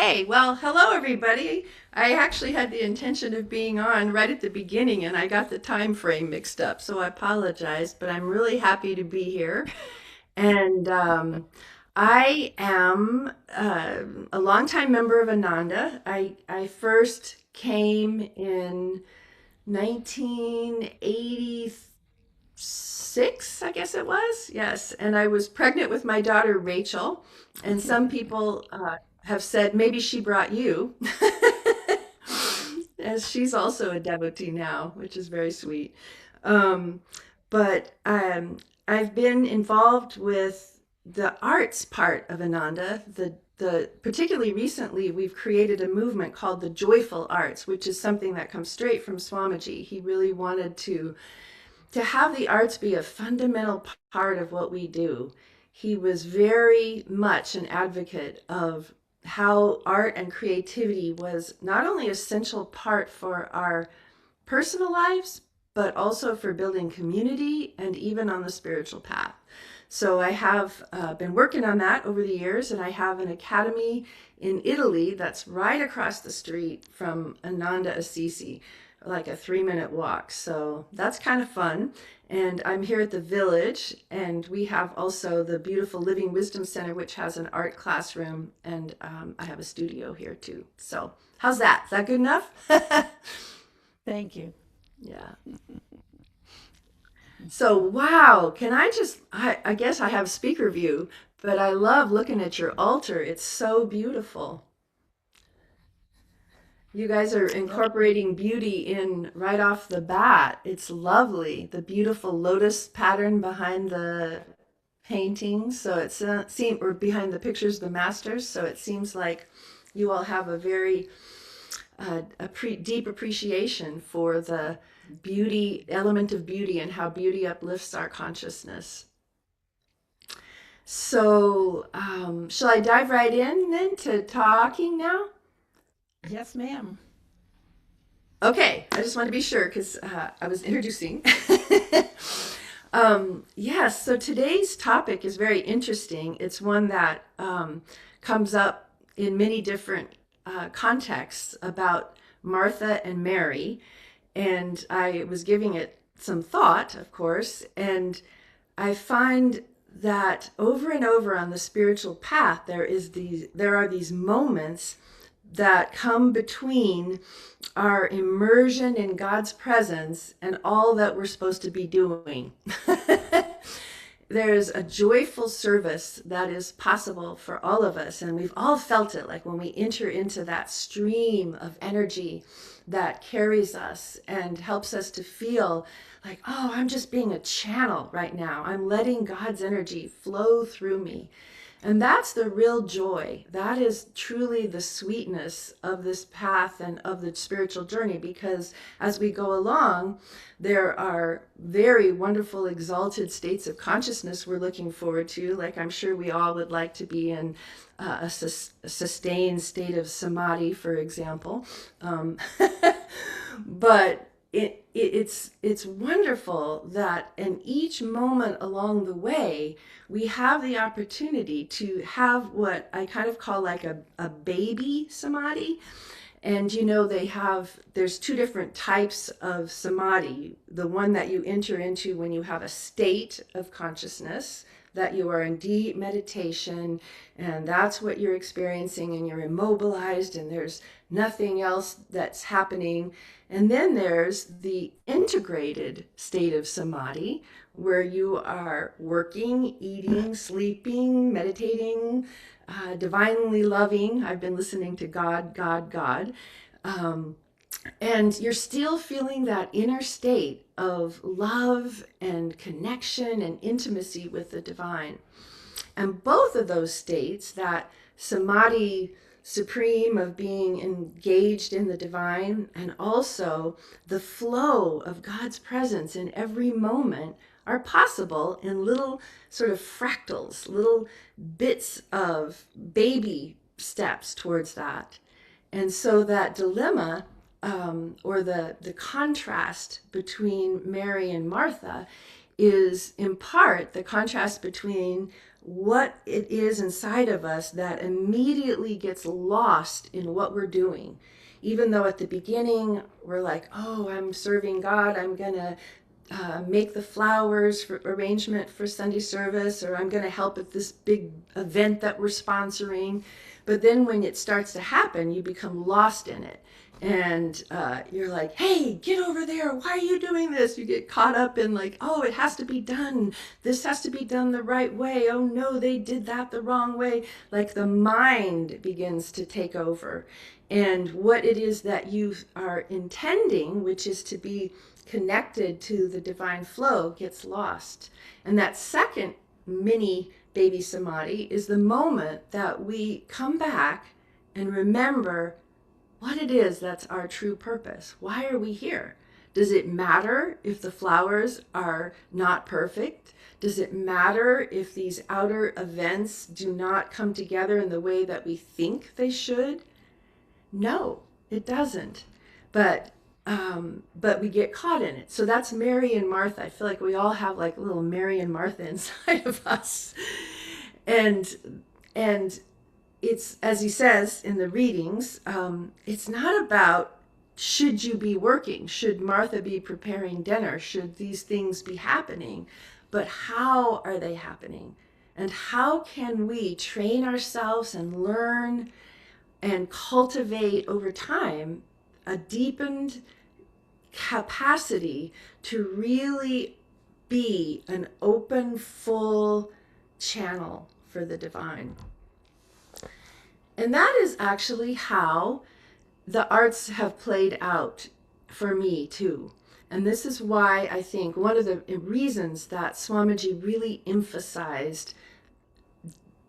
Okay, well, hello everybody. I actually had the intention of being on right at the beginning and I got the time frame mixed up, so I apologize, but I'm really happy to be here. And I am a longtime member of Ananda. I first came in 1986, I guess it was. Yes. And I was pregnant with my daughter, Rachel. And some people have said maybe she brought you, as she's also a devotee now, which is very sweet. Um, but I've been involved with the arts part of Ananda. The particularly recently, we've created a movement called the Joyful Arts, which is something that comes straight from Swamiji. He really wanted to have the arts be a fundamental part of what we do. He was very much an advocate of how art and creativity was not only an essential part for our personal lives, but also for building community and even on the spiritual path. So I have been working on that over the years, and I have an academy in Italy that's right across the street from Ananda Assisi, like a 3 minute walk. So that's kind of fun. And I'm here at the village, and we have also the beautiful Living Wisdom Center, which has an art classroom, and I have a studio here too. So how's that? Is that good enough? Thank you. Yeah. So, wow, can I just, I guess I have speaker view, but I love looking at your altar. It's so beautiful. You guys are Yep. incorporating beauty in right off the bat. It's lovely. The beautiful lotus pattern behind the paintings. So it seems, or behind the pictures of the masters. So it seems like you all have a very deep appreciation for the beauty, element of beauty, and how beauty uplifts our consciousness. So, shall I dive right in then to talking now? Yes, ma'am. Okay, I just want to be sure because I was introducing. Yes, so today's topic is very interesting. It's one that comes up in many different contexts about Martha and Mary. And I was giving it some thought, of course, and I find that over and over on the spiritual path there are these moments that come between our immersion in God's presence and all that we're supposed to be doing. There's a joyful service that is possible for all of us, and we've all felt it, like when we enter into that stream of energy that carries us and helps us to feel like, oh, I'm just being a channel right now. I'm letting God's energy flow through me. And that's the real joy. That is truly the sweetness of this path and of the spiritual journey, because as we go along, there are very wonderful, exalted states of consciousness we're looking forward to. Like I'm sure we all would like to be in a sustained state of samadhi, for example. Um, but it's wonderful that in each moment along the way we have the opportunity to have what I kind of call like a baby samadhi. And there's two different types of samadhi. The one that you enter into when you have a state of consciousness, that you are in deep meditation, and that's what you're experiencing, and you're immobilized, and there's nothing else that's happening. And then there's the integrated state of samadhi, where you are working, eating, sleeping, meditating, divinely loving. I've been listening to God, God, God. Um, and you're still feeling that inner state of love and connection and intimacy with the divine. And both of those states, that samadhi supreme of being engaged in the divine, and also the flow of God's presence in every moment, are possible in little sort of fractals, little bits of baby steps towards that. And so that dilemma, or the contrast between Mary and Martha, is in part the contrast between what it is inside of us that immediately gets lost in what we're doing. Even though at the beginning we're like, oh, I'm serving God, I'm going to make the flowers for arrangement for Sunday service, or I'm going to help at this big event that we're sponsoring. But then when it starts to happen, you become lost in it. And you're like, hey, get over there. Why are you doing this? You get caught up in like, oh, it has to be done. This has to be done the right way. Oh, no, they did that the wrong way. Like the mind begins to take over. And what it is that you are intending, which is to be connected to the divine flow, gets lost. And that second mini baby samadhi is the moment that we come back and remember what it is that's our true purpose. Why are we here? Does it matter if the flowers are not perfect? Does it matter if these outer events do not come together in the way that we think they should? No, it doesn't. But we get caught in it. So that's Mary and Martha. I feel like we all have like little Mary and Martha inside of us. And it's, as he says in the readings, it's not about should you be working, should Martha be preparing dinner, should these things be happening, but how are they happening? And how can we train ourselves and learn and cultivate over time a deepened capacity to really be an open, full channel for the divine. And that is actually how the arts have played out for me too. And this is why I think one of the reasons that Swamiji really emphasized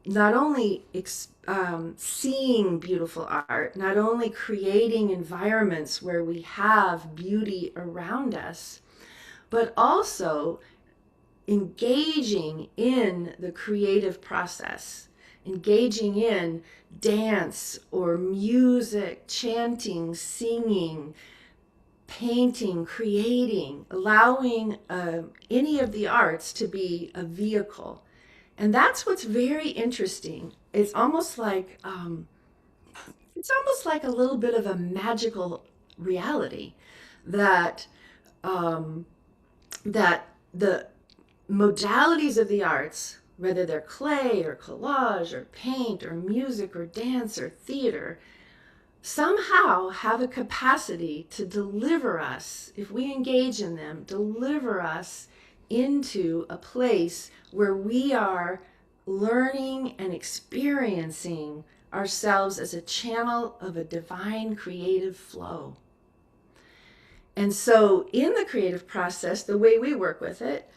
not only seeing beautiful art, not only creating environments where we have beauty around us, but also engaging in the creative process, engaging in dance or music, chanting, singing, painting, creating, allowing any of the arts to be a vehicle. And that's what's very interesting. It's almost like a little bit of a magical reality that that the modalities of the arts, whether they're clay or collage or paint or music or dance or theater, somehow have a capacity to deliver us, if we engage in them, deliver us into a place where we are learning and experiencing ourselves as a channel of a divine creative flow. And so in the creative process, the way we work with it,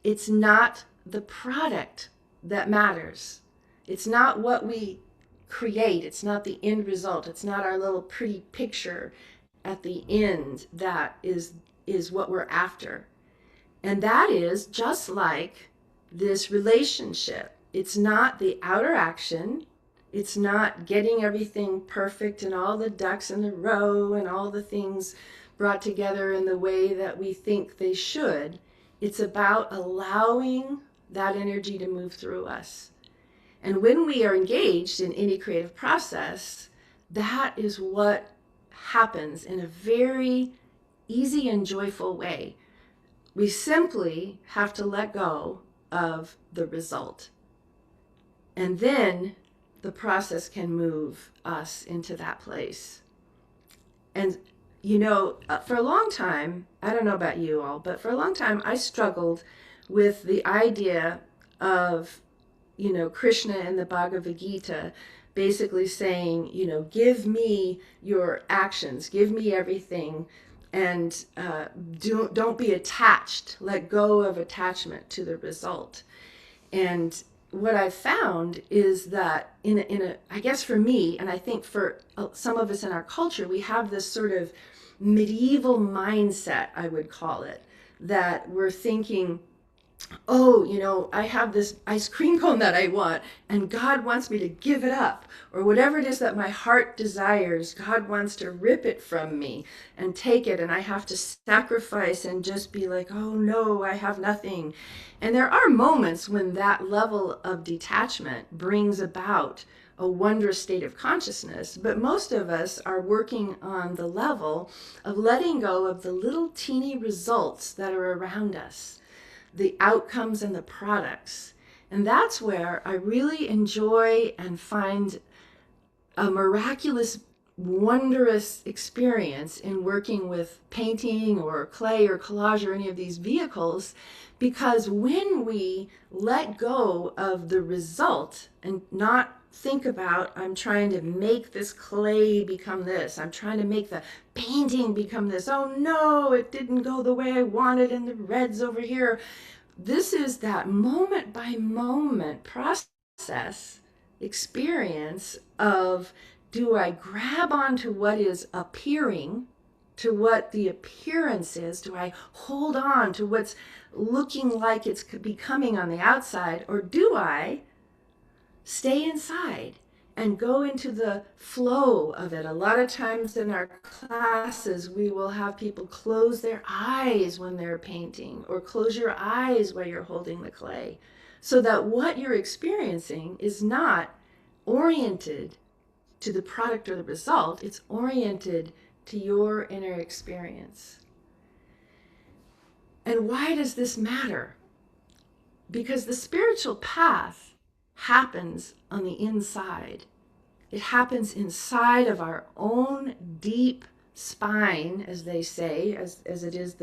it's not the product that matters. It's not what we create. It's not the end result. It's not our little pretty picture at the end that is what we're after. And that is just like this relationship. It's not the outer action. It's not getting everything perfect and all the ducks in a row and all the things brought together in the way that we think they should. It's about allowing that energy to move through us. And when we are engaged in any creative process, that is what happens in a very easy and joyful way. We simply have to let go of the result. And then the process can move us into that place. And, you know, for a long time, I don't know about you all, but for a long time, I struggled with the idea of, you know, Krishna in the Bhagavad Gita basically saying, you know, give me your actions, give me everything, and don't be attached. Let go of attachment to the result. And what I've found is that I guess for me, and I think for some of us in our culture, we have this sort of medieval mindset, I would call it, that we're thinking, oh, I have this ice cream cone that I want, and God wants me to give it up. Or whatever it is that my heart desires, God wants to rip it from me and take it, and I have to sacrifice and just be like, oh no, I have nothing. And there are moments when that level of detachment brings about a wondrous state of consciousness, but most of us are working on the level of letting go of the little teeny results that are around us, the outcomes and the products. And that's where I really enjoy and find a miraculous, wondrous experience in working with painting or clay or collage or any of these vehicles, because when we let go of the result and not think about, I'm trying to make this clay become this, I'm trying to make the painting become this, oh no, it didn't go the way I wanted and the red's over here. This is that moment by moment process experience of, do I grab onto what is appearing, to what the appearance is? Do I hold on to what's looking like it's becoming on the outside? Or do I stay inside and go into the flow of it? A lot of times in our classes, we will have people close their eyes when they're painting, or close your eyes while you're holding the clay, so that what you're experiencing is not oriented to the product or the result, it's oriented to your inner experience. And why does this matter? Because the spiritual path happens on the inside. It happens inside of our own deep spine, as they say, as it is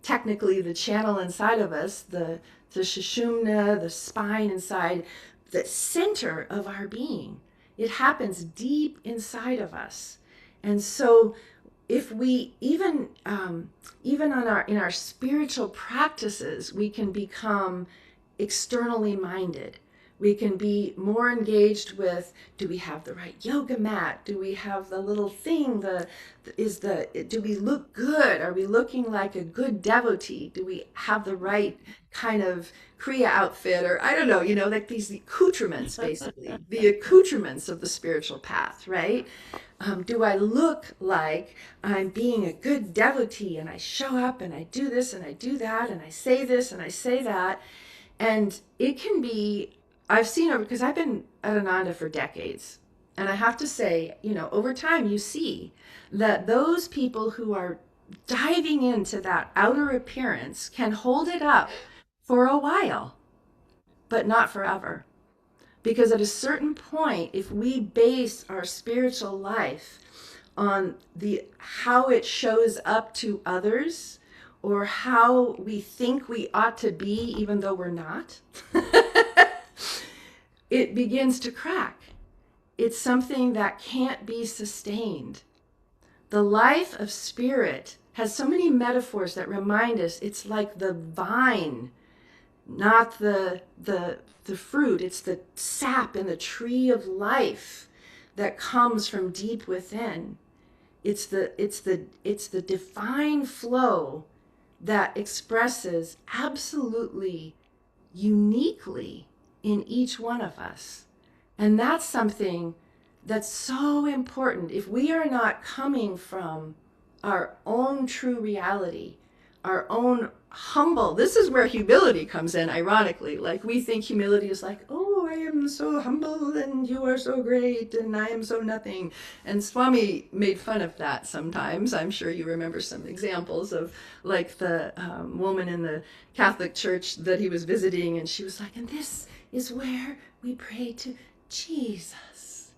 technically the channel inside of us, the sushumna, the spine inside, the center of our being. It happens deep inside of us. And so if we even in our spiritual practices, we can become externally minded. We can be more engaged with, do we have the right yoga mat? Do we have the little thing? Do we look good? Are we looking like a good devotee? Do we have the right kind of Kriya outfit? Or I don't know, like these accoutrements, basically, the accoutrements of the spiritual path, right? Do I look like I'm being a good devotee, and I show up and I do this and I do that and I say this and I say that? And it can be, I've seen over, because I've been at Ananda for decades. And I have to say, over time you see that those people who are diving into that outer appearance can hold it up for a while, but not forever. Because at a certain point, if we base our spiritual life on how it shows up to others, or how we think we ought to be even though we're not, it begins to crack. It's something that can't be sustained. The life of spirit has so many metaphors that remind us it's like the vine, not the fruit. It's the sap in the tree of life that comes from deep within. It's the divine flow that expresses absolutely uniquely in each one of us. And that's something that's so important. If we are not coming from our own true reality, our own humble, this is where humility comes in, ironically. Like, we think humility is like, oh, I am so humble and you are so great and I am so nothing. And Swami made fun of that sometimes. I'm sure you remember some examples of, like, the woman in the Catholic Church that he was visiting, and she was like, and this is where we pray to Jesus.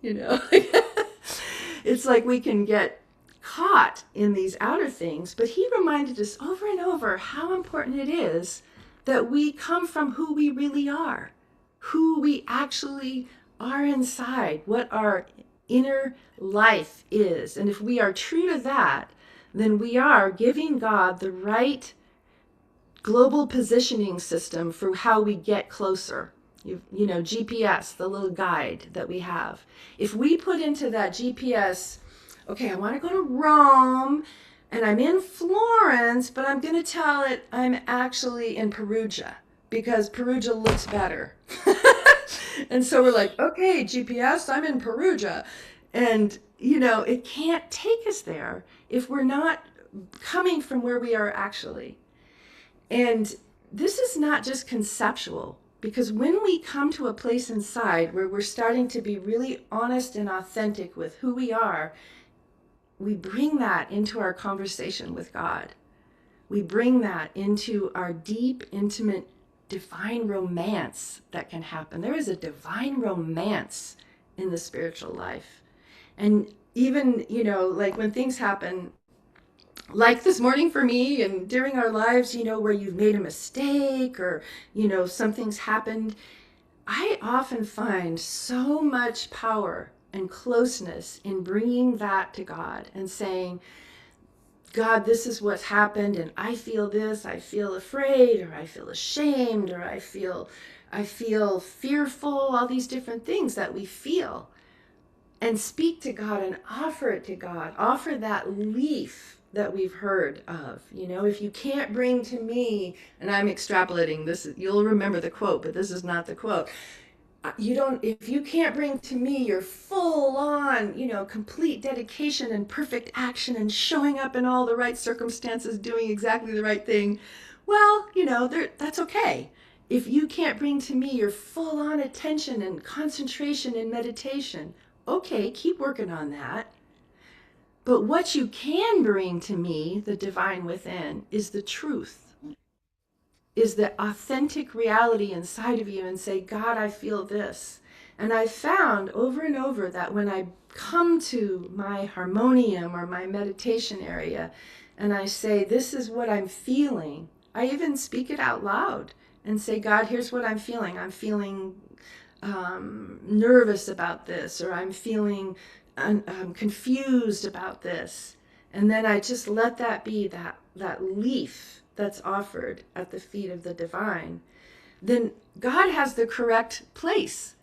It's like we can get caught in these outer things, but he reminded us over and over how important it is that we come from who we really are, who we actually are inside, what our inner life is. And if we are true to that, then we are giving God the right global positioning system for how we get closer. GPS, the little guide that we have. If we put into that GPS, okay, I want to go to Rome and I'm in Florence, but I'm going to tell it I'm actually in Perugia. because Perugia looks better. And so we're like, okay, GPS, I'm in Perugia. And, it can't take us there if we're not coming from where we are actually. And this is not just conceptual, because when we come to a place inside where we're starting to be really honest and authentic with who we are, we bring that into our conversation with God. We bring that into our deep, intimate, divine romance that can happen. There is a divine romance in the spiritual life. And even, like when things happen, like this morning for me and during our lives, where you've made a mistake or, something's happened, I often find so much power and closeness in bringing that to God and saying, God, this is what's happened, and I feel this. I feel afraid, or I feel ashamed, or I feel fearful. All these different things that we feel, and speak to God and offer it to God. Offer that leaf that we've heard of. If you can't bring to me, and I'm extrapolating this. You'll remember the quote, but this is not the quote. If you can't bring to me your full on, complete dedication and perfect action and showing up in all the right circumstances, doing exactly the right thing, well, that's okay. If you can't bring to me your full on attention and concentration and meditation, okay, keep working on that. But what you can bring to me, the divine within, is the truth, is the authentic reality inside of you, and say, God, I feel this. And I found over and over that when I come to my harmonium or my meditation area and I say, this is what I'm feeling, I even speak it out loud and say, God, here's what I'm feeling. I'm feeling nervous about this, or I'm feeling confused about this. And then I just let that be that leaf that's offered at the feet of the divine. Then God has the correct place,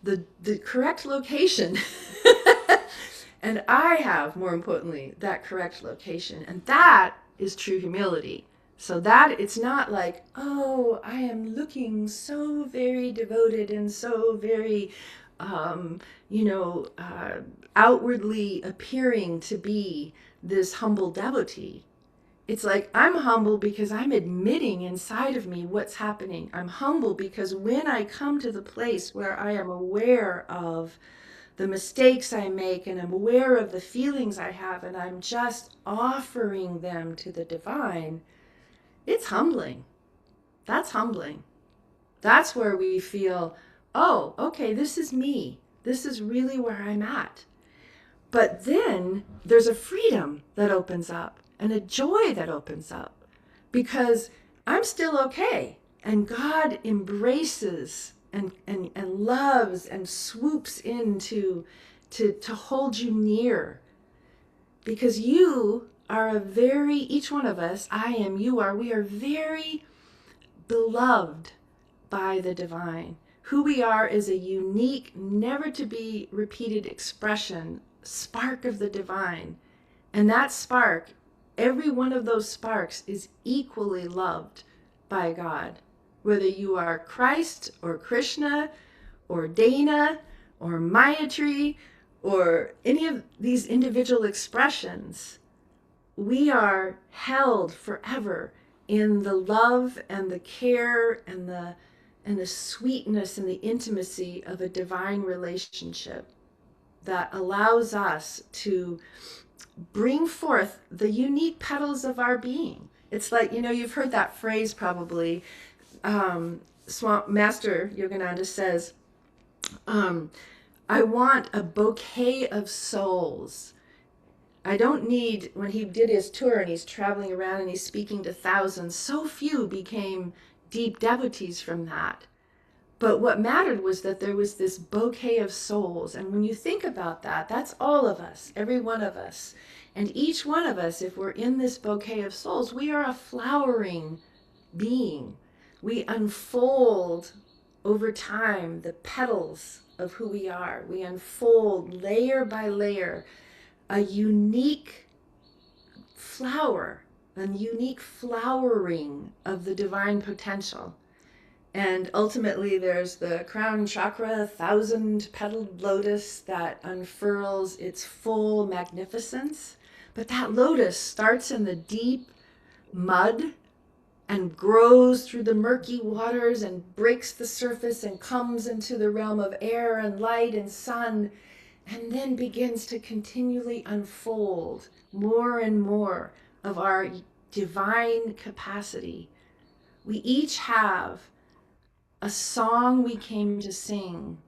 the correct location. And I have, more importantly, that correct location. And that is true humility. So that it's not like, oh, I am looking so very devoted and so very, outwardly appearing to be this humble devotee. It's like, I'm humble because I'm admitting inside of me what's happening. I'm humble because when I come to the place where I am aware of the mistakes I make and I'm aware of the feelings I have and I'm just offering them to the divine, it's humbling. That's humbling. That's where we feel, oh, okay, this is me. This is really where I'm at. But then there's a freedom that opens up and a joy that opens up because I'm still okay. And God embraces and loves and swoops in to hold you near, because you are each one of us, I am, you are, we are very beloved by the divine. Who we are is a unique, never to be repeated expression, spark of the divine. And that spark, every one of those sparks is equally loved by God. Whether you are Christ or Krishna or Dana or Mayatri or any of these individual expressions, we are held forever in the love and the care and the sweetness and the intimacy of a divine relationship that allows us to bring forth the unique petals of our being. It's like, you've heard that phrase probably. Swamp Master Yogananda says, I want a bouquet of souls. I don't need, when he did his tour and he's traveling around and he's speaking to thousands, so few became deep devotees from that. But what mattered was that there was this bouquet of souls. And when you think about that, that's all of us, every one of us. And each one of us, if we're in this bouquet of souls, we are a flowering being. We unfold over time the petals of who we are. We unfold layer by layer a unique flower, a unique flowering of the divine potential. And ultimately, there's the crown chakra, thousand petaled lotus that unfurls its full magnificence. But that lotus starts in the deep mud and grows through the murky waters and breaks the surface and comes into the realm of air and light and sun, and then begins to continually unfold more and more of our divine capacity. We each have a song we came to sing,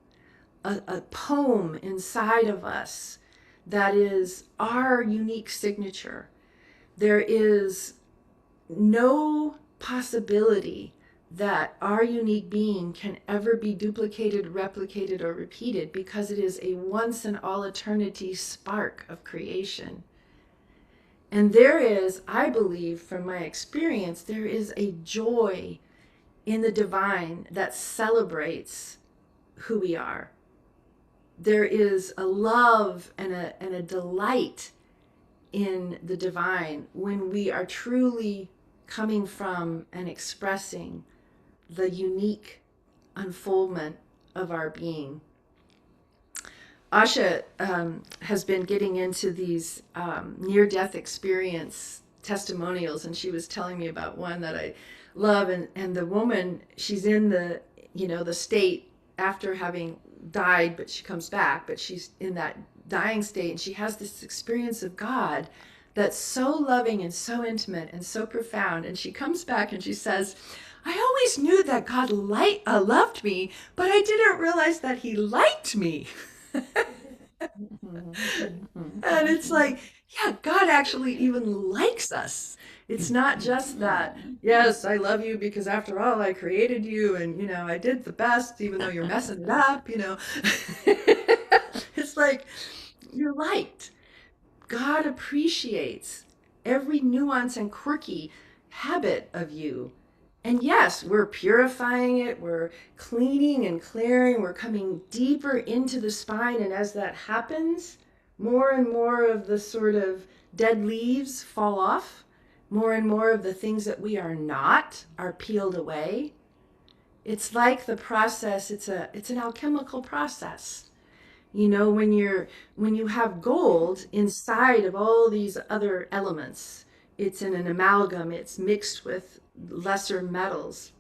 a poem inside of us that is our unique signature. There is no possibility that our unique being can ever be duplicated, replicated, or repeated because it is a once in all eternity spark of creation. And there is, I believe, from my experience, there is a joy in the divine that celebrates who we are. There is a love and a delight in the divine when we are truly coming from and expressing the unique unfoldment of our being. Asha has been getting into these near death experience testimonials, and she was telling me about one that I love. And the woman, she's in the state after having died, but she comes back, but she's in that dying state, and she has this experience of God that's so loving and so intimate and so profound. And she comes back and she says, I always knew that God loved me, but I didn't realize that he liked me. And it's like, yeah, God actually even likes us. It's not just that, yes, I love you because after all, I created you and, I did the best, even though you're messing it up. It's like, you're liked. God appreciates every nuance and quirky habit of you. And yes, we're purifying it, we're cleaning and clearing, we're coming deeper into the spine. And as that happens, more and more of the sort of dead leaves fall off. More and more of the things that we are not are peeled away. It's like the process, it's an alchemical process. When you have gold inside of all these other elements, it's in an amalgam, it's mixed with lesser metals,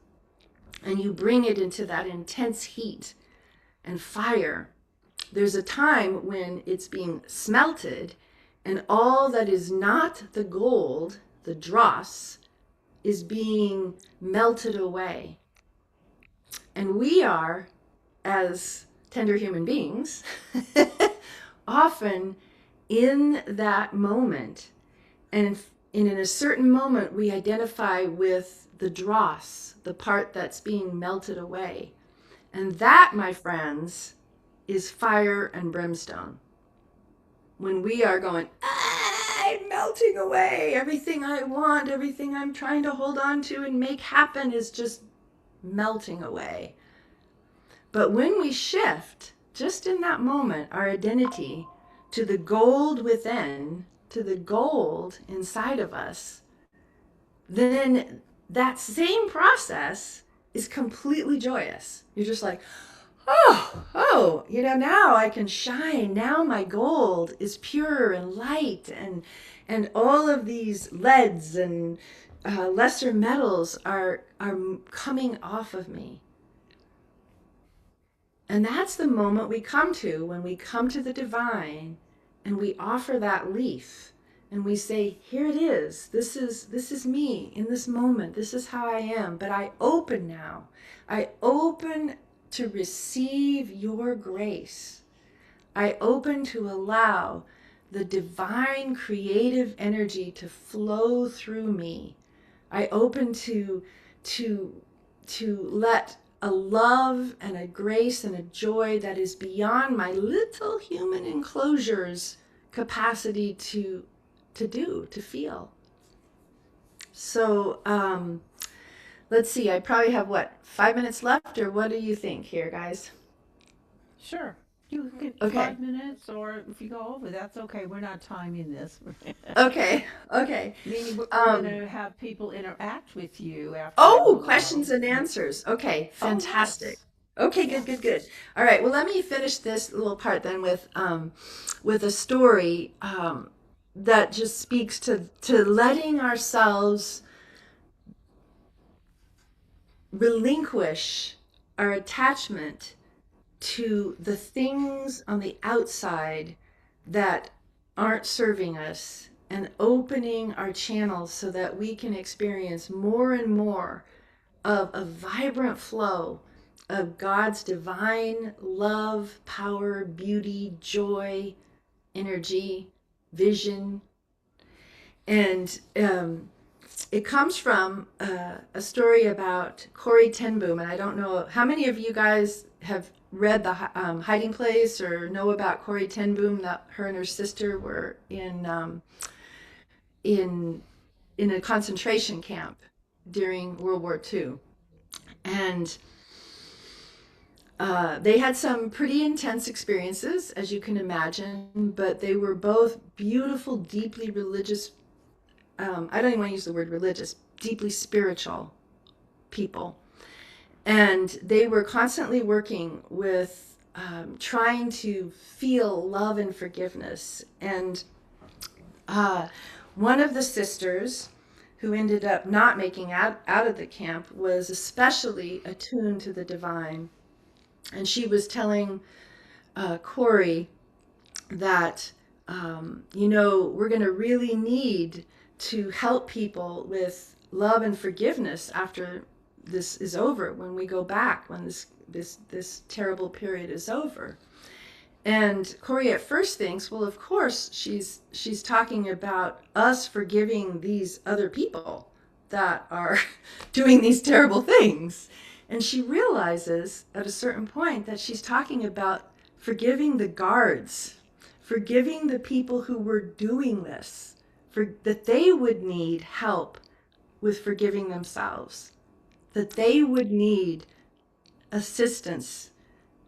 and you bring it into that intense heat and fire. There's a time when it's being smelted, and all that is not the gold, the dross, is being melted away. And we are, as tender human beings, often in that moment. And in a certain moment, we identify with the dross, the part that's being melted away. And that, my friends, is fire and brimstone. When we are going, I'm melting away, everything I want, everything I'm trying to hold on to and make happen is just melting away. But when we shift, just in that moment, our identity to the gold within, to the gold inside of us, then that same process is completely joyous. You're just like, oh, now I can shine. Now my gold is pure and light, and all of these leads and lesser metals are coming off of me. And that's the moment we come to when we come to the divine and we offer that leaf and we say, here it is. This is me in this moment. This is how I am. But I open now. I open to receive your grace. I open to allow the divine creative energy to flow through me. I open to let a love and a grace and a joy that is beyond my little human enclosure's capacity to feel. So let's see, I probably have 5 minutes left, or what do you think here, guys? Sure. You can Okay. 5 minutes, or if you go over, that's okay. We're not timing this. Okay. Okay. Meaning we're going Um, to have people interact with you after you oh, go. questions and answers. Okay, Oh, fantastic. yes. Okay, good, good, Yes. good. All right. Well, let me finish this little part then with a story that just speaks to letting ourselves relinquish our attachment to the things on the outside that aren't serving us and opening our channels so that we can experience more and more of a vibrant flow of God's divine love, power, beauty, joy, energy, vision. And it comes from a story about Corrie ten Boom. And I don't know how many of you guys have read the Hiding Place or know about Corrie ten Boom. That her and her sister were in in a concentration camp during World War II, and they had some pretty intense experiences, as you can imagine. But they were both beautiful, deeply religious. I don't even want to use the word religious. Deeply spiritual people. And they were constantly working with trying to feel love and forgiveness. And uh, one of the sisters who ended up not making out of the camp was especially attuned to the divine. And she was telling Corey that, we're going to really need to help people with love and forgiveness after this is over, when we go back, when this terrible period is over. And Corey at first thinks, well, of course she's talking about us forgiving these other people that are doing these terrible things. And she realizes at a certain point that she's talking about forgiving the guards, forgiving the people who were doing this, for that they would need help with forgiving themselves, that they would need assistance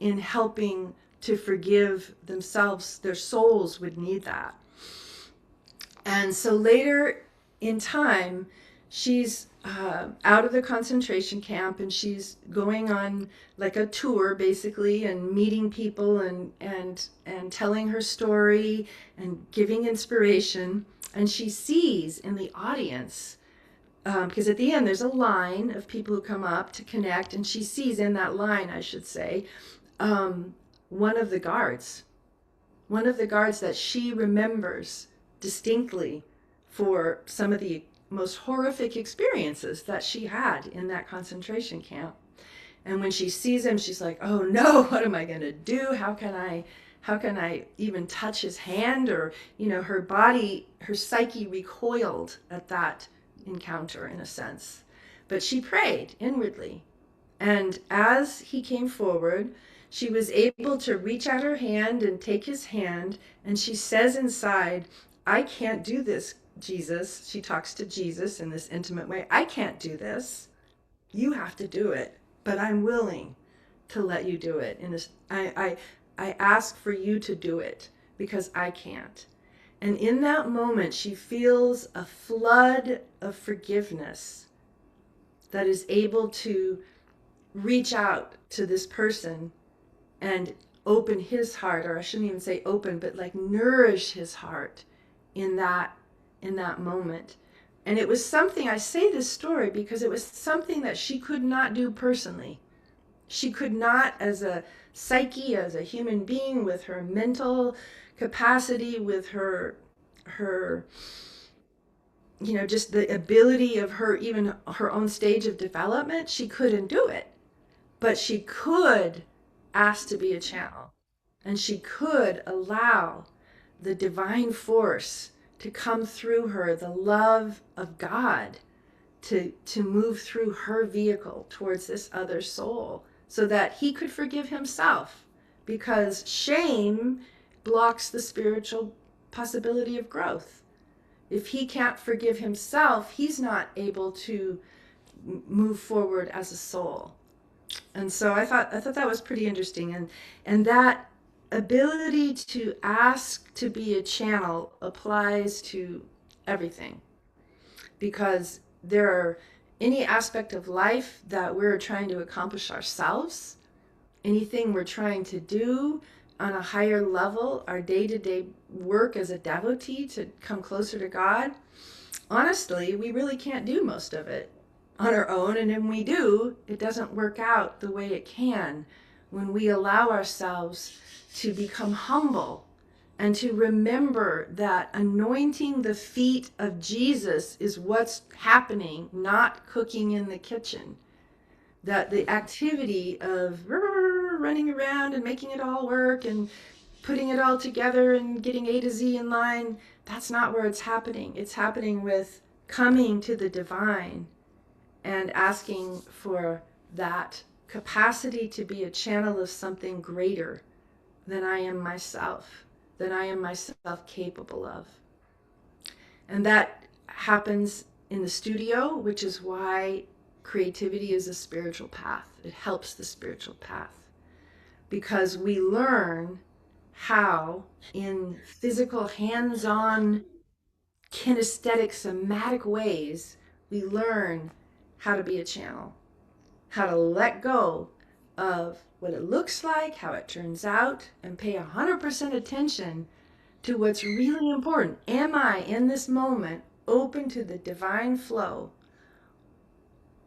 in helping to forgive themselves. Their souls would need that. And so later in time, she's out of the concentration camp, and she's going on like a tour basically, and meeting people, and telling her story and giving inspiration. And she sees in the audience, because at the end there's a line of people who come up to connect, and she sees in that line, I should say, um, one of the guards, one of the guards that she remembers distinctly for some of the most horrific experiences that she had in that concentration camp. And when she sees him, she's like, "Oh no, what am I going to do? How can I even touch his hand?" Or, her body, her psyche recoiled at that encounter in a sense. But she prayed inwardly. And as he came forward, she was able to reach out her hand and take his hand. And she says inside, "I can't do this, Jesus." She talks to Jesus in this intimate way. "I can't do this. You have to do it. But I'm willing to let you do it. I ask for you to do it because I can't." And in that moment, she feels a flood of forgiveness that is able to reach out to this person and open his heart, or I shouldn't even say open, but like nourish his heart in that moment. And it was something, I say this story because it was something that she could not do personally. She could not, as a psyche, as a human being, with her mental capacity, with her just the ability of her, even her own stage of development, she couldn't do it. But she could ask to be a channel, and she could allow the divine force to come through her, the love of God to move through her vehicle towards this other soul, so that he could forgive himself, because shame blocks the spiritual possibility of growth. If he can't forgive himself, he's not able to move forward as a soul. And so I thought that was pretty interesting, and that ability to ask to be a channel applies to everything, because there are any aspect of life that we're trying to accomplish ourselves, anything we're trying to do on a higher level, our day-to-day work as a devotee to come closer to God. Honestly, we really can't do most of it on our own, and when we do, it doesn't work out the way it can when we allow ourselves to become humble and to remember that anointing the feet of Jesus is what's happening, not cooking in the kitchen. That the activity of running around and making it all work and putting it all together and getting A to Z in line, that's not where it's happening. It's happening with coming to the divine and asking for that capacity to be a channel of something greater than I am myself, than I am myself capable of. And that happens in the studio, which is why creativity is a spiritual path. It helps the spiritual path because we learn how, in physical, hands on, kinesthetic, somatic ways, we learn how to be a channel, how to let go of what it looks like, how it turns out, and pay 100% attention to what's really important. Am I in this moment open to the divine flow?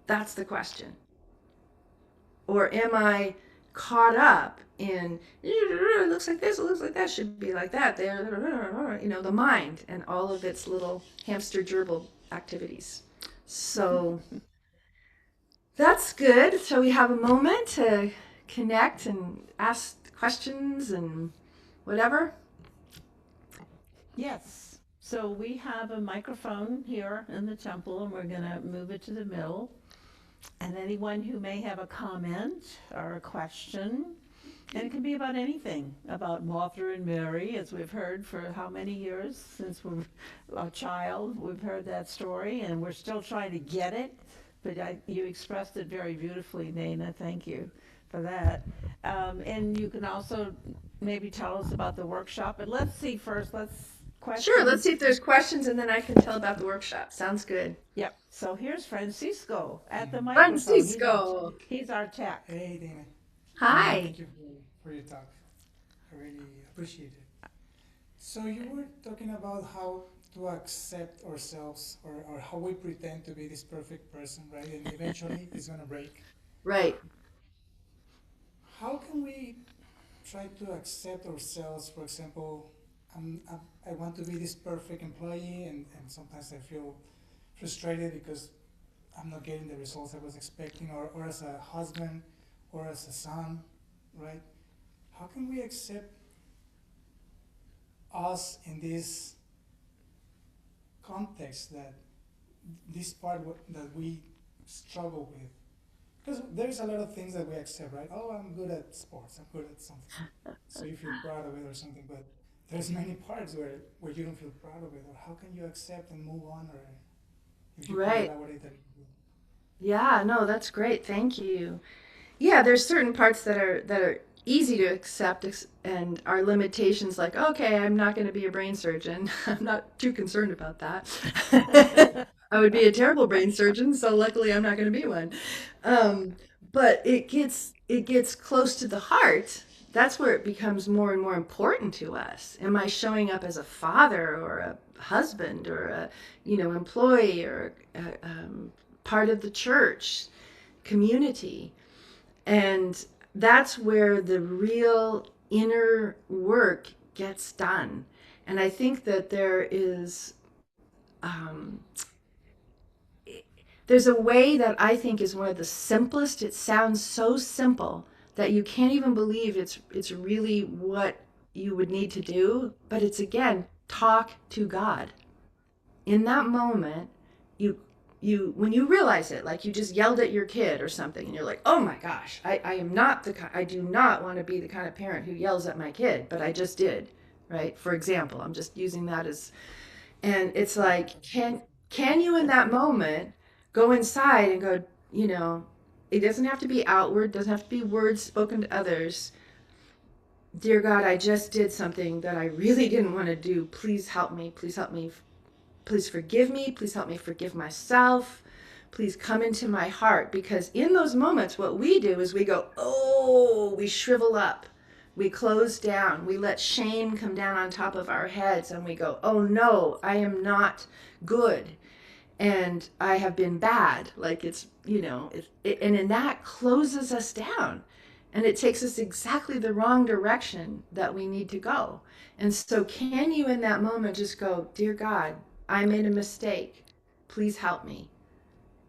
That's the question. Or am I caught up in it looks like this, it looks like that, should be like that, there, the mind and all of its little hamster gerbil activities. So that's good. So we have a moment to connect and ask questions and whatever. Yes. So we have a microphone here in the temple, and we're going to move it to the middle. And anyone who may have a comment or a question, and it can be about anything, about Martha and Mary, as we've heard for how many years since we're a child. We've heard that story, and we're still trying to get it. But you expressed it very beautifully, Nana. Thank you for that. And you can also maybe tell us about the workshop. But let's see first. Let's Sure, let's questions. see if there's questions and then I can tell about the workshop. Sounds good. Yep. So here's Francisco at the microphone. Francisco. He's our tech. Hey, Dana. Hi. Thank you for your talk. I really appreciate it. So you were talking about how to accept ourselves or how we pretend to be this perfect person, right? And eventually it's going to break. Right. How can we try to accept ourselves? For example, I want to be this perfect employee, and sometimes I feel frustrated because I'm not getting the results I was expecting, or as a husband or as a son, right? How can we accept us in this context, that this part that we struggle with? Because there's a lot of things that we accept, right? Oh, I'm good at sports, I'm good at something. So you feel proud of it or something, but there's many parts where you don't feel proud of it. Or how can you accept and move on? Or if you could Right. elaborate that. Yeah, no, that's great. Thank you. Yeah, there's certain parts that are easy to accept and our limitations, like, okay, I'm not going to be a brain surgeon. I'm not too concerned about that. I would be a terrible brain surgeon, so luckily I'm not going to be one. Um, but it gets close to the heart. That's where it becomes more and more important to us. Am I showing up as a father or a husband or a employee or part of the church community? And that's where the real inner work gets done. And I think that um, there's a way that I think is one of the simplest. It sounds so simple that you can't even believe it's really what you would need to do. But it's, again, talk to God. In that moment, you when you realize it, like you just yelled at your kid or something, and you're like, oh my gosh, I am not I do not want to be the kind of parent who yells at my kid, but I just did, right? For example, I'm just using that as, and it's like, can you in that moment go inside and go, it doesn't have to be outward, doesn't have to be words spoken to others. dear God, I just did something that I really didn't want to do. Please help me. Please help me. Please forgive me. Please help me forgive myself. Please come into my heart. Because in those moments, what we do is we go, oh, we shrivel up. We close down. We let shame come down on top of our heads and we go, oh no, I am not good. And I have been bad. Like it's, and then that closes us down and it takes us exactly the wrong direction that we need to go. And so, can you in that moment just go, dear God, I made a mistake. Please help me.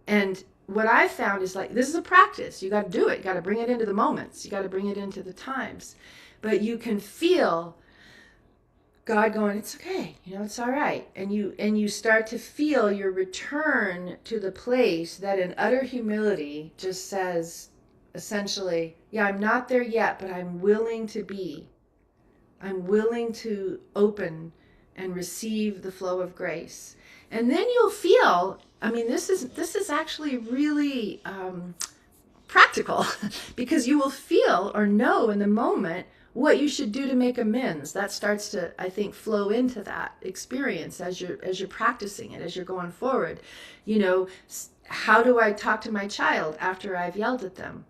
And what I found is like, this is a practice. You got to do it. You got to bring it into the moments. You got to bring it into the times. But you can feel God going, it's okay, it's all right. And you start to feel your return to the place that in utter humility just says essentially, yeah, I'm not there yet, but I'm willing to be. I'm willing to open and receive the flow of grace. And then you'll feel, I mean, this is actually really practical because you will feel or know in the moment what you should do to make amends. That starts to, I think, flow into that experience as you're practicing it, as you're going forward. How do I talk to my child after I've yelled at them?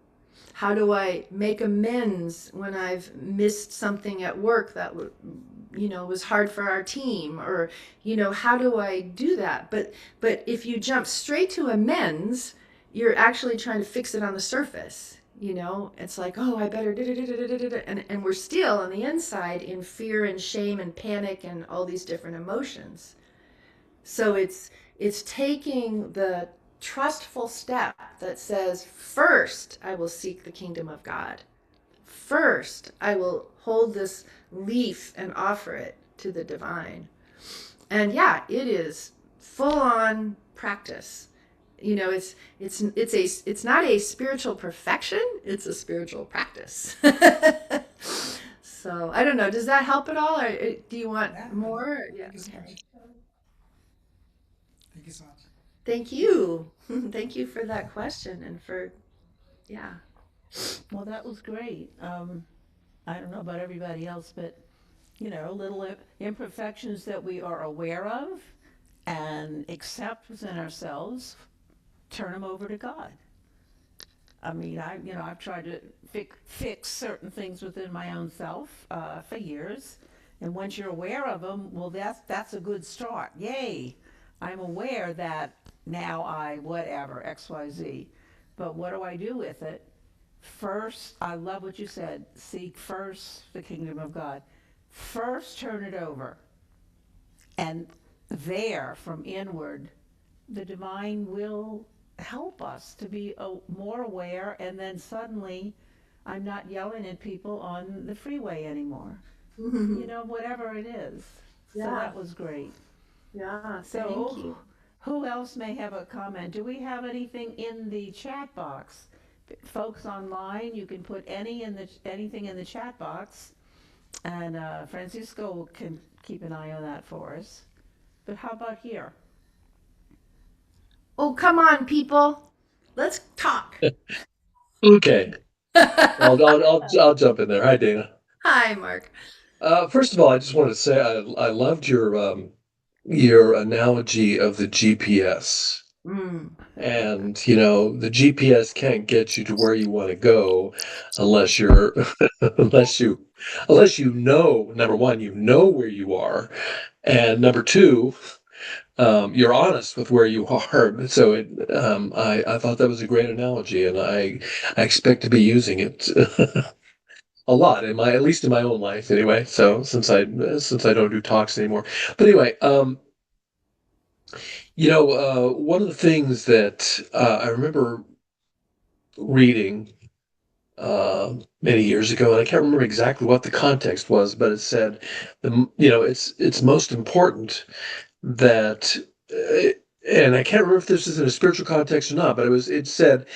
How do I make amends when I've missed something at work that was hard for our team? Or how do I do that? But if you jump straight to amends, you're actually trying to fix it on the surface. It's like, oh, I better and we're still on the inside in fear and shame and panic and all these different emotions. So it's taking the trustful step that says, first I will seek the kingdom of God. First I will hold this leaf and offer it to the divine. And yeah, it is full on practice. It's not a spiritual perfection, it's a spiritual practice. So I don't know, does that help at all, or do you want Yeah, more? Yeah, thank you so okay. much. Thank you so much. Thank you. Thank you for that question and for, yeah. Well, that was great. I don't know about everybody else, but little imperfections that we are aware of and accept within ourselves, turn them over to God. I mean, I've tried to fix certain things within my own self for years, and once you're aware of them, well, that's a good start. Yay! I'm aware that now I whatever X Y Z, but what do I do with it? First, I love what you said. Seek first the kingdom of God. First, turn it over, and there, from inward, the divine will help us to be more aware, and then suddenly I'm not yelling at people on the freeway anymore. Whatever it is. So Yeah, that was great. yeah, thank So you. who else may have a comment? Do we have anything in the chat box? Folks online, you can put anything in the chat box, and Francisco can keep an eye on that for us. But how about here? Oh, come on, people. Let's talk. Okay. I'll jump in there. Hi, Dana. Hi, Mark. First of all, I just wanted to say I loved your analogy of the GPS. Mm. And the GPS can't get you to where you want to go unless you're unless you know, number one, you know where you are, and number two, you're honest with where you are. So I thought that was a great analogy, and I expect to be using it a lot in my, at least in my own life anyway. So since I don't do talks anymore, but anyway, one of the things that I remember reading many years ago, and I can't remember exactly what the context was, but it said, it's most important that, and I can't remember if this is in a spiritual context or not, but it said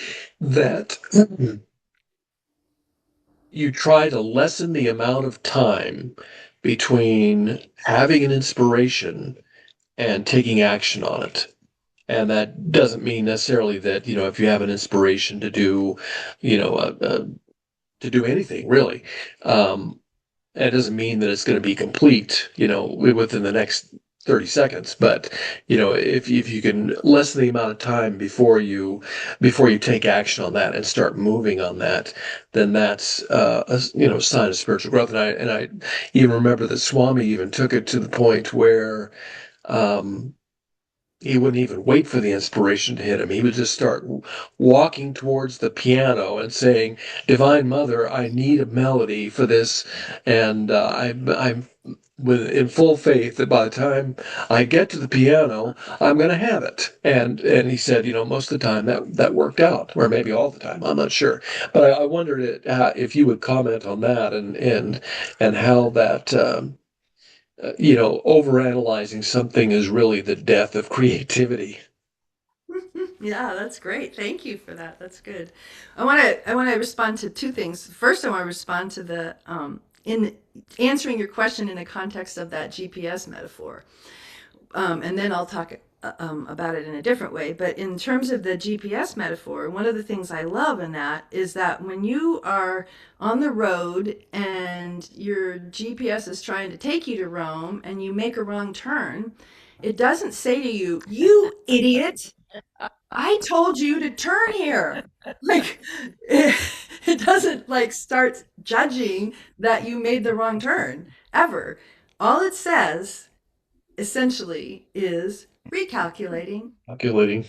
that you try to lessen the amount of time between having an inspiration and taking action on it. And that doesn't mean necessarily that, if you have an inspiration to do, you know, to do anything really. Um, And it doesn't mean that it's going to be complete, within the next 30 seconds. But, if you can lessen the amount of time before you take action on that and start moving on that, then that's a sign of spiritual growth. And I even remember that Swami even took it to the point where um, he wouldn't even wait for the inspiration to hit him. He would just start walking towards the piano and saying, "Divine Mother, I need a melody for this," and I'm in full faith that by the time I get to the piano, I'm going to have it. And he said, most of the time that worked out, or maybe all the time, I'm not sure. But I wondered if you would comment on that and how that. Overanalyzing something is really the death of creativity. Yeah, that's great. Thank you for that. That's good. I want to respond to two things. First, I want to respond to the in answering your question in the context of that GPS metaphor. And then I'll talk about it in a different way. But in terms of the GPS metaphor, one of the things I love in that is that when you are on the road and your GPS is trying to take you to Rome and you make a wrong turn, it doesn't say to you, "You idiot, I told you to turn here." Like, it doesn't like start judging that you made the wrong turn ever. All it says essentially is recalculating, Calculating.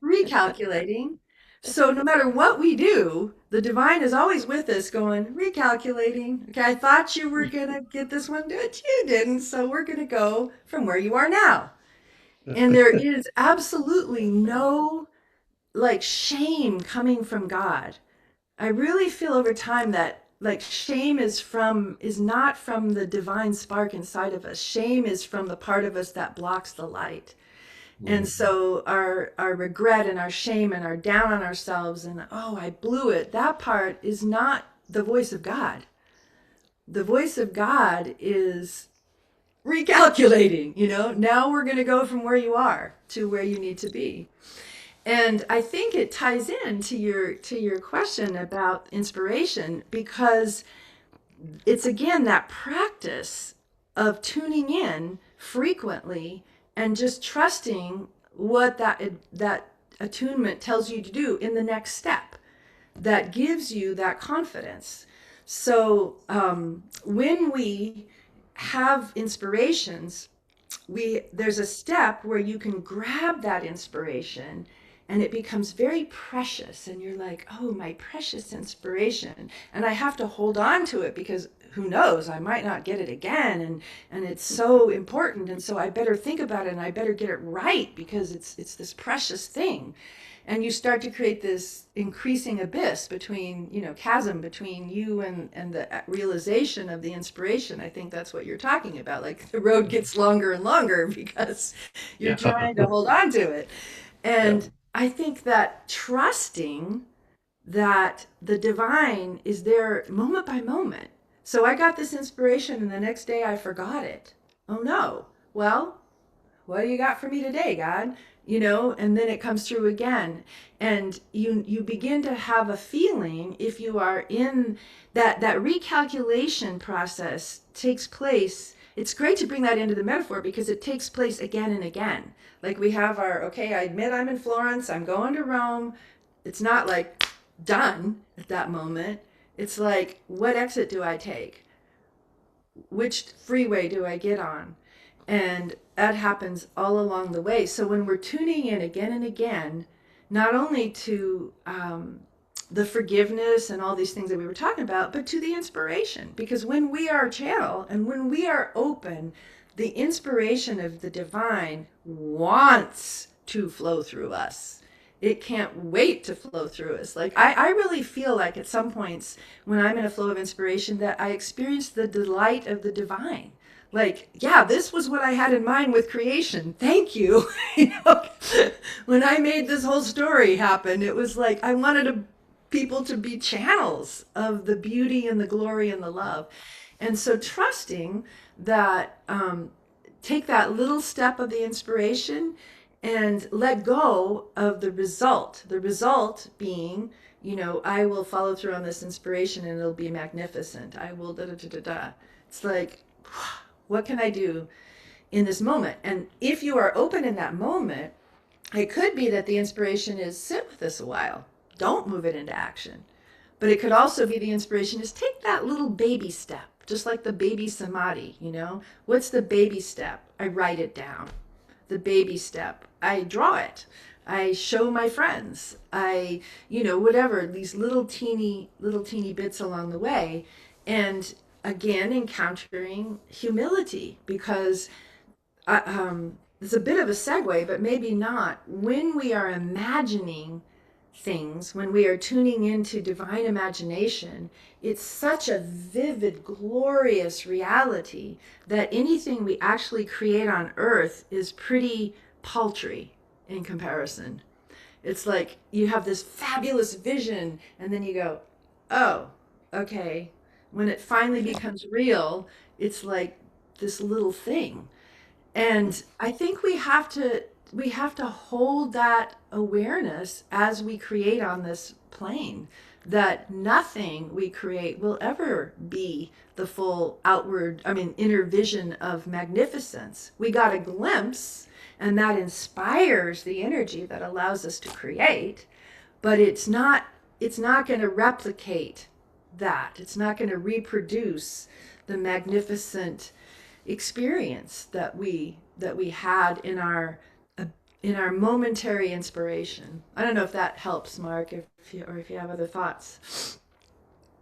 recalculating. So no matter what we do, the divine is always with us going, recalculating. Okay, I thought you were going to get this one, but you didn't. So we're going to go from where you are now. And there is absolutely no like shame coming from God. I really feel over time that like shame is not from the divine spark inside of us. Shame is from the part of us that blocks the light. And so our regret and our shame and our down on ourselves and oh, I blew it, that part is not the voice of God. The voice of God is recalculating, now we're going to go from where you are to where you need to be. And I think it ties in to your question about inspiration because it's again that practice of tuning in frequently and just trusting what that attunement tells you to do in the next step that gives you that confidence. So when we have inspirations, there's a step where you can grab that inspiration and it becomes very precious and you're like, oh, my precious inspiration, and I have to hold on to it because who knows, I might not get it again, and it's so important, and so I better think about it and I better get it right because it's this precious thing. And you start to create this increasing abyss between, chasm between you and the realization of the inspiration. I think that's what you're talking about. Like the road gets longer and longer because you're Yeah. trying to hold on to it. Yeah. And I think that trusting that the divine is there moment by moment. So I got this inspiration and the next day I forgot it. Oh no. Well, what do you got for me today, God? And then it comes through again. And you begin to have a feeling if you are in that recalculation process takes place. It's great to bring that into the metaphor because it takes place again and again. Like we have okay, I admit I'm in Florence, I'm going to Rome. It's not like done at that moment. It's like, what exit do I take? Which freeway do I get on? And that happens all along the way. So when we're tuning in again and again, not only to the forgiveness and all these things that we were talking about, but to the inspiration. Because when we are channel and when we are open, the inspiration of the divine wants to flow through us. It can't wait to flow through us. Like I really feel like at some points when I'm in a flow of inspiration that I experience the delight of the divine. Like, yeah, this was what I had in mind with creation. Thank you. When I made this whole story happen, it was like I wanted people to be channels of the beauty and the glory and the love. And so trusting that, take that little step of the inspiration and let go of the result. The result being, I will follow through on this inspiration and it'll be magnificent. I will da da da da da. It's like, what can I do in this moment? And if you are open in that moment, it could be that the inspiration is sit with this a while. Don't move it into action. But it could also be the inspiration is take that little baby step, just like the baby samadhi, you know? What's the baby step? I write it down. The baby step, I draw it. I show my friends. I, whatever, these little teeny bits along the way. And again, encountering humility because it's a bit of a segue, but maybe not. When we are imagining things, when we are tuning into divine imagination, it's such a vivid, glorious reality that anything we actually create on earth is pretty paltry in comparison. It's like you have this fabulous vision, and then you go, oh, okay. When it finally becomes real, it's like this little thing. And I think we have to hold that awareness as we create on this plane, that nothing we create will ever be the full inner vision of magnificence. We got a glimpse, and that inspires the energy that allows us to create, but it's not going to replicate that. It's not going to reproduce the magnificent experience that we had in our momentary inspiration. I don't know if that helps, Mark, if you have other thoughts.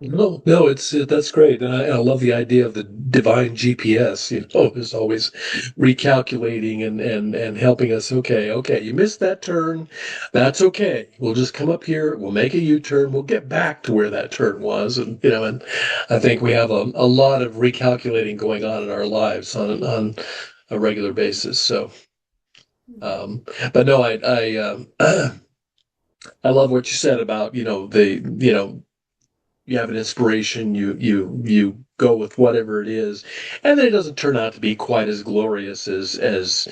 No, no, that's great, and I love the idea of the divine GPS. Is always recalculating and helping us. Okay, okay, you missed that turn. That's okay. We'll just come up here. We'll make a U-turn. We'll get back to where that turn was, and I think we have a lot of recalculating going on in our lives on a regular basis. So, but no, I love what you said about you have an inspiration, you go with whatever it is, and then it doesn't turn out to be quite as glorious as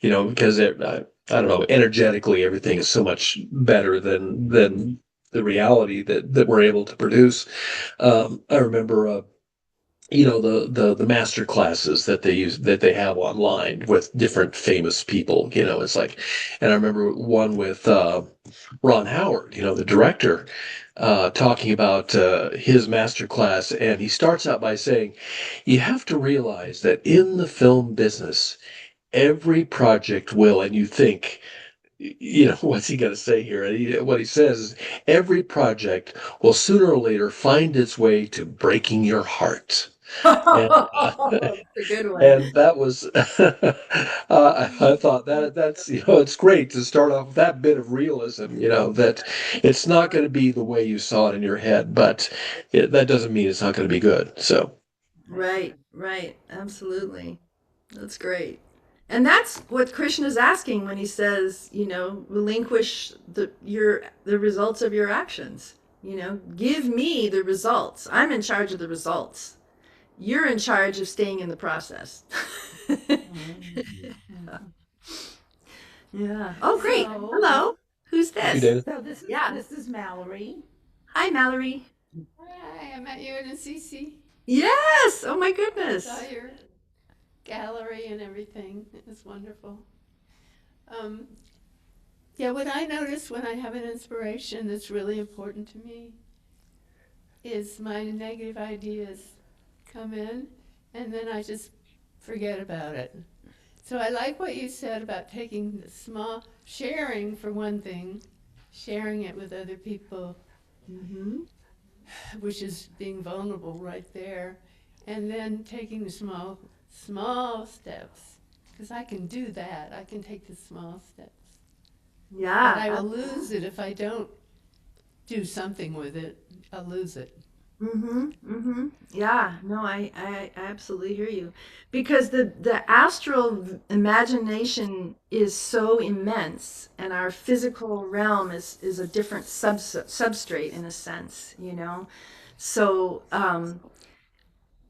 because I don't know, energetically everything is so much better than the reality that we're able to produce. I remember the master classes that they have online with different famous people. It's like, and I remember one with Ron Howard, the director, talking about his master class, and he starts out by saying, "You have to realize that in the film business, every project will," and you think, what's he going to say here? And what he says is, every project will sooner or later find its way to breaking your heart. And It's a good one. and that was I thought that's it's great to start off with that bit of realism, that it's not going to be the way you saw it in your head, but that doesn't mean it's not going to be good. So Right, right, absolutely. That's great. And that's what Krishna's asking when he says, relinquish the results of your actions. Give me the results. I'm in charge of the results. You're in charge of staying in the process. Yeah. Oh, great. So, Hello. Who's thank you, this? Dana. so this is Yeah. this is Mallory. Hi, Mallory. Hi, I met you in Assisi. Yes. Oh my I goodness. saw your gallery and everything. It was wonderful. Um, yeah, what I notice when I have an inspiration that's really important to me is my negative ideas come in and then I just forget about it. So I like what you said about taking the small, sharing for one thing, sharing it with other people, Mm-hmm. which is being vulnerable right there, and then taking the small steps, because I can do that. I can take the small steps. Yeah. But I will lose it if I don't do something with it. I'll lose it. Mm-hmm. Mm-hmm. Yeah. No, I absolutely hear you. Because the astral imagination is so immense and our physical realm is a different substrate in a sense. So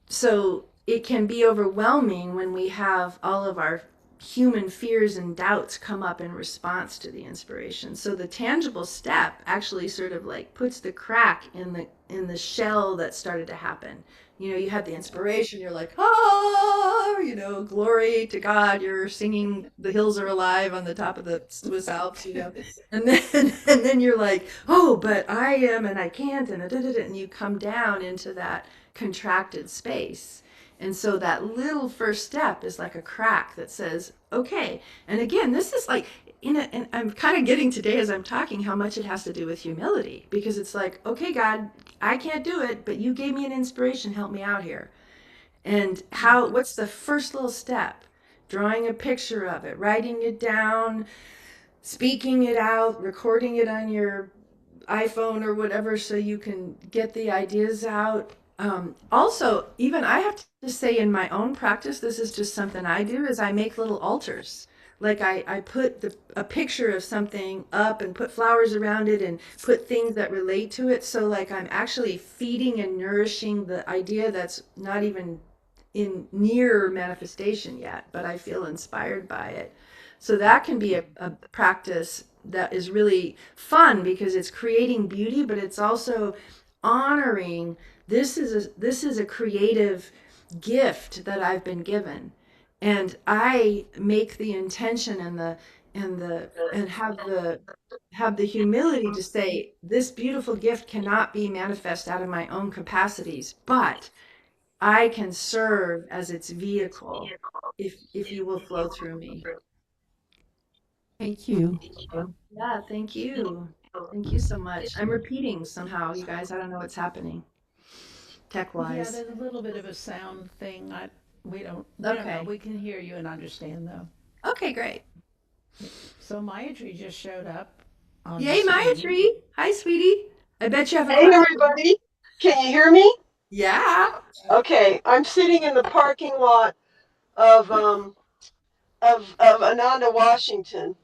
so it can be overwhelming when we have all of our human fears and doubts come up in response to the inspiration. So the tangible step actually sort of like puts the crack in the shell that started to happen. You know, you had the inspiration, you're like, oh, you know, glory to God, you're singing The Hills Are Alive on the top of the Swiss Alps, you know. And then and then you're like, oh, but I am and I can't and da, da, da, and you come down into that contracted space. And so that little first step is like a crack that says, okay. And again, this is like and I'm kind of getting today as I'm talking how much it has to do with humility, because it's like, okay, God, I can't do it, but you gave me an inspiration, help me out here. And what's the first little step? Drawing a picture of it, writing it down, speaking it out, recording it on your iPhone or whatever so you can get the ideas out. Also, even I have to say in my own practice, this is just something I do, is I make little altars. Like I put a picture of something up and put flowers around it and put things that relate to it. So like I'm actually feeding and nourishing the idea that's not even in near manifestation yet, but I feel inspired by it. So that can be a practice that is really fun because it's creating beauty, but it's also honoring this is a creative gift that I've been given, and I make the intention and have the humility to say this beautiful gift cannot be manifest out of my own capacities, but I can serve as its vehicle if you will flow through me. Thank you. Yeah, thank you. Thank you so much. I'm repeating somehow, you guys. I don't know what's happening tech Yeah, wise. there's a little bit of a sound thing. We don't know. Okay. We can hear you and understand though. Okay, great. So Maya Tree just showed up on the Yay, Maya screen. Tree. Hi, sweetie. I bet you have a Hey question. everybody, can you hear me? Yeah. Okay, I'm sitting in the parking lot of Ananda, Washington.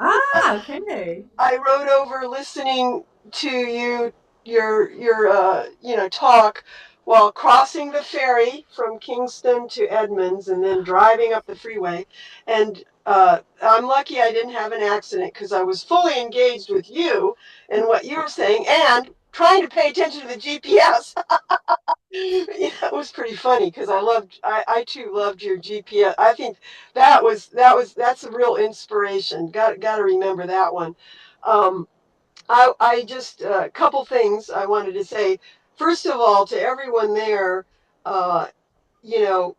Ah, okay. I rode over listening to your talk while crossing the ferry from Kingston to Edmonds and then driving up the freeway. And I'm lucky I didn't have an accident because I was fully engaged with you and what you were saying and trying to pay attention to the GPS. Yeah, it was pretty funny because I too loved your GPS. I think that's a real inspiration. Got to remember that one. Um, I just a couple things I wanted to say. First of all, to everyone there, uh, you know,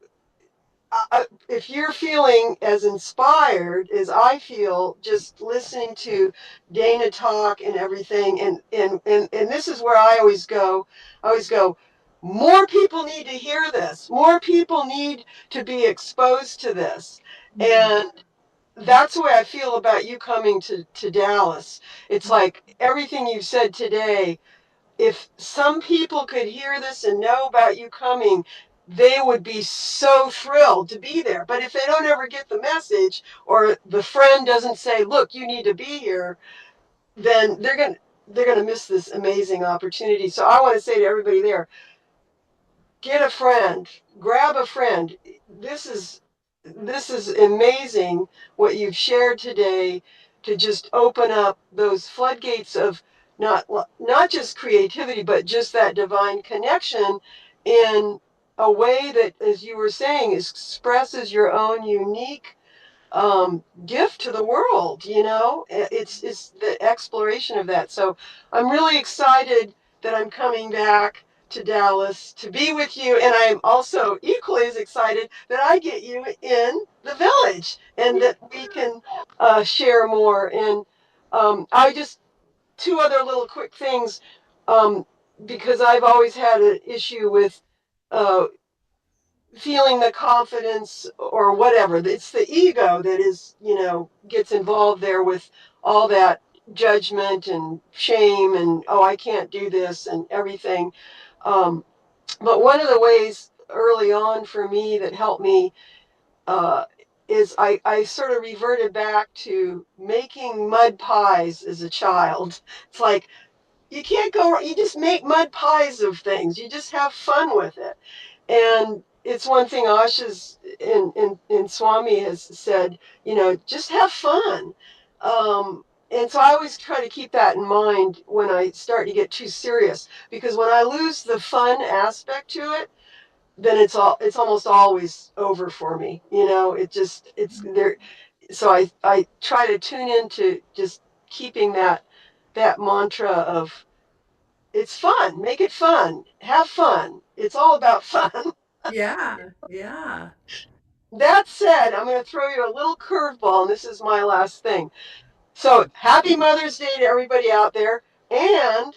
if you're feeling as inspired as I feel just listening to Dana talk and everything, and this is where I always go, more people need to hear this. More people need to be exposed to this. Mm, And that's the way I feel about you coming to Dallas. It's mm, like everything you've said today, if some people could hear this and know about you coming, they would be so thrilled to be there. But if they don't ever get the message or the friend doesn't say, "Look, you need to be here," then they're going to miss this amazing opportunity. So I want to say to everybody there, get a friend, grab a friend. This is this is amazing what you've shared today to just open up those floodgates of not just creativity but just that divine connection in a way that, as you were saying, expresses your own unique gift to the world. It's the exploration of that. So I'm really excited that I'm coming back to Dallas to be with you, and I'm also equally as excited that I get you in the village and that we can share more. And I just two other little quick things, um, because I've always had an issue with uh, feeling the confidence or whatever. It's the ego that gets involved there with all that judgment and shame and, oh, I can't do this and everything. Um, but one of the ways early on for me that helped me uh, is I sort of reverted back to making mud pies as a child. It's like, you can't go, you just make mud pies of things. You just have fun with it. And it's one thing Asha's in Swami has said, just have fun. And so I always try to keep that in mind when I start to get too serious, because when I lose the fun aspect to it, then it's almost always over for me. It's there. So I try to tune into just keeping that mantra of it's fun, make it fun, have fun. It's all about fun. Yeah, yeah. That said, I'm going to throw you a little curveball, and this is my last thing. So happy Mother's Day to everybody out there, and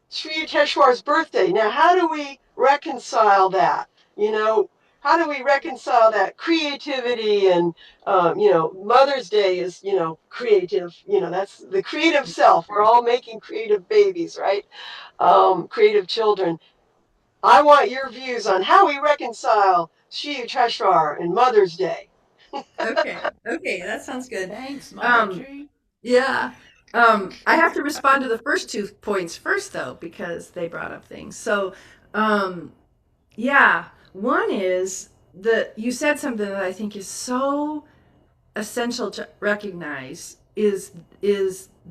Sri Yukteswar's birthday. Now, how do we reconcile that? You know, how do we reconcile that creativity and, Mother's Day is, creative. That's the creative self. We're all making creative babies, right? Creative children. I want your views on how we reconcile Sri Yukteswar and Mother's Day. Okay, okay, that sounds good. Thanks, Um, Marjorie. yeah. I have to respond to the first 2 points first, though, because they brought up things. So, um, yeah, one is that you said something that I think is so essential to recognize is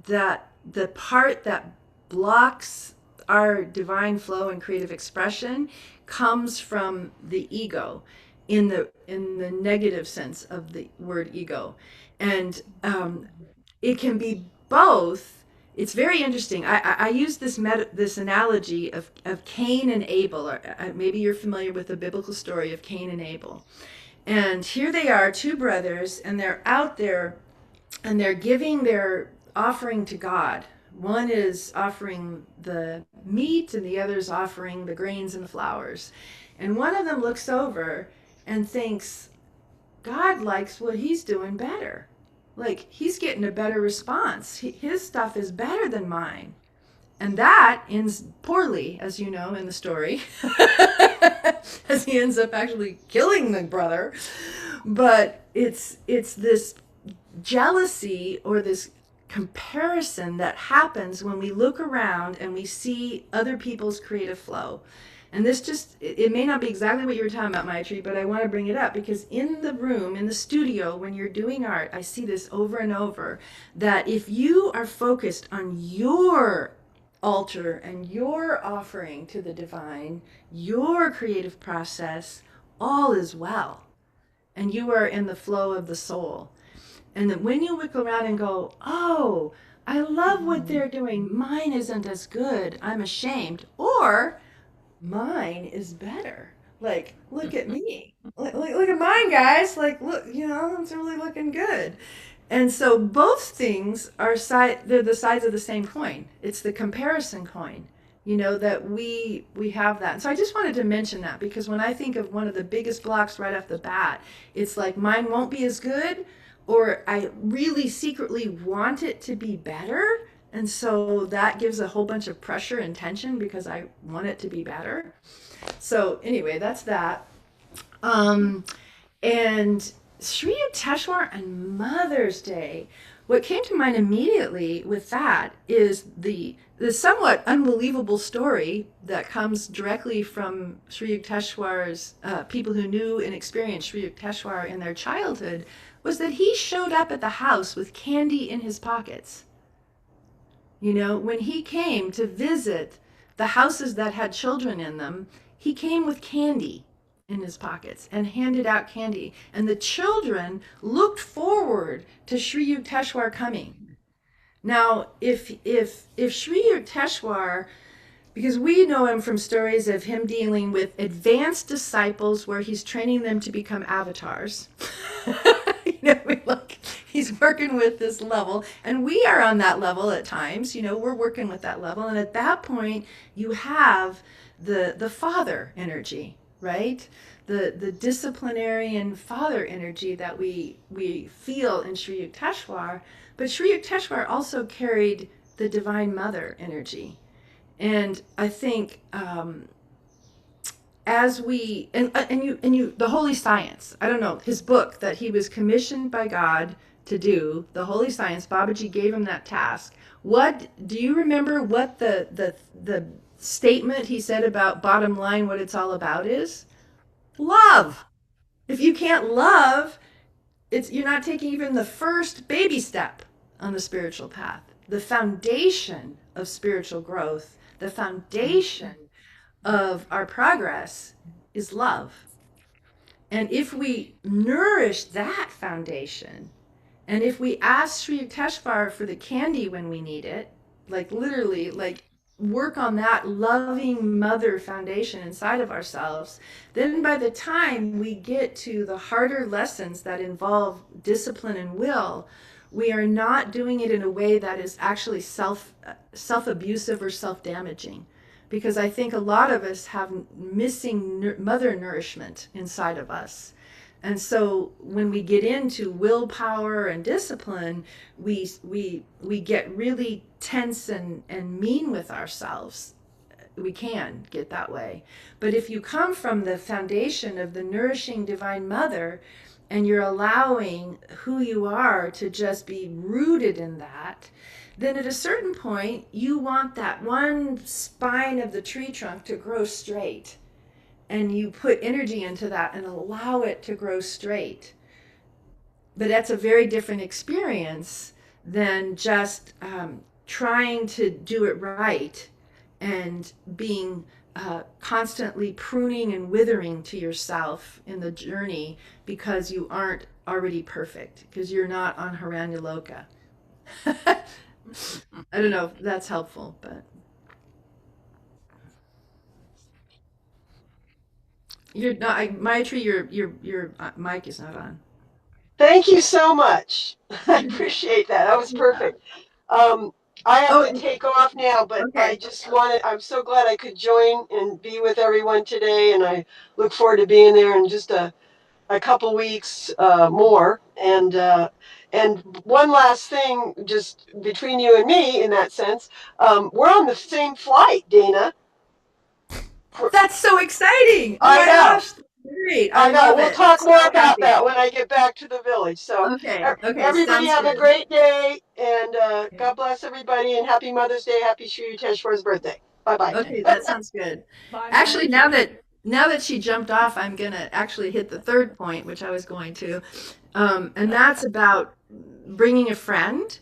that the part that blocks our divine flow and creative expression comes from the ego in the negative sense of the word ego. And it can be both. It's very interesting. I use this analogy of Cain and Abel. Or maybe you're familiar with the biblical story of Cain and Abel. And here they are, two brothers, and they're out there and they're giving their offering to God. One is offering the meat and the other is offering the grains and the flowers. And one of them looks over and thinks, God likes what he's doing better. Like, he's getting a better response. His stuff is better than mine. And that ends poorly, as you know in the story, as he ends up actually killing the brother. But it's this jealousy or this comparison that happens when we look around and we see other people's creative flow. And this just, it may not be exactly what you were talking about, Maitri, but I want to bring it up because in the room, in the studio, when you're doing art, I see this over and over that if you are focused on your altar and your offering to the divine, your creative process, all is well. And you are in the flow of the soul. And that when you look around and go, oh, I love what they're doing. Mine isn't as good. I'm ashamed. Or mine is better. Like, look at me. Look at mine, guys. Like, look, it's really looking good. And so both things are they're the sides of the same coin. It's the comparison coin, that we have that. And so I just wanted to mention that because when I think of one of the biggest blocks right off the bat, it's like mine won't be as good, or I really secretly want it to be better. And so that gives a whole bunch of pressure and tension because I want it to be better. So anyway, that's that. And Sri Yukteswar and Mother's Day. What came to mind immediately with that is the somewhat unbelievable story that comes directly from Sri Yukteswar's people who knew and experienced Sri Yukteswar in their childhood was that he showed up at the house with candy in his pockets. When he came to visit the houses that had children in them, he came with candy in his pockets and handed out candy. And the children looked forward to Sri Yukteswar coming. Now, if Sri Yukteswar, because we know him from stories of him dealing with advanced disciples where he's training them to become avatars. He's working with this level, and we are on that level at times. We're working with that level, and at that point, you have the father energy, right? The disciplinarian father energy that we feel in Sri Yukteswar, but Sri Yukteswar also carried the divine mother energy, and I think as we and you the holy science, I don't know, his book that he was commissioned by God to do, the holy science, Babaji gave him that task. What do you remember what the statement he said about bottom line, what it's all about is? Love. If you can't love, you're not taking even the first baby step on the spiritual path. The foundation of spiritual growth, the foundation of our progress is love. And if we nourish that foundation, and if we ask Sri Yukteswar for the candy when we need it, like literally, like work on that loving mother foundation inside of ourselves, then by the time we get to the harder lessons that involve discipline and will, we are not doing it in a way that is actually self abusive or self damaging. Because I think a lot of us have missing mother nourishment inside of us. And so when we get into willpower and discipline, we get really tense and mean with ourselves. We can get that way. But if you come from the foundation of the nourishing divine mother, and you're allowing who you are to just be rooted in that, then at a certain point you want that one spine of the tree trunk to grow straight, and you put energy into that and allow it to grow straight. But that's a very different experience than just trying to do it right and being constantly pruning and withering to yourself in the journey because you aren't already perfect, because you're not on Haranyaloka. I don't know if that's helpful, but you're not. Maitri, your mic is not on. Thank you so much. I appreciate that. That was perfect. Um, I have to Oh, take off now, but I okay. just wanted, I'm so glad I could join and be with everyone today. And I look forward to being there in just a couple weeks more. And one last thing, just between you and me, in that sense, we're on the same flight, Dana. That's so exciting. Oh I my know. gosh. Great. I I know. love We'll it. I'm talk so more about happy. that when I get back to the village. So, Okay. Okay. everybody Sounds have a good. great day, and Okay. God bless everybody, and happy Mother's Day, happy Shri Yukteswar's birthday. Bye bye. Okay, that sounds good. Bye, Actually, Maitri. now that she jumped off, I'm gonna actually hit the third point, which I was going to, and that's about bringing a friend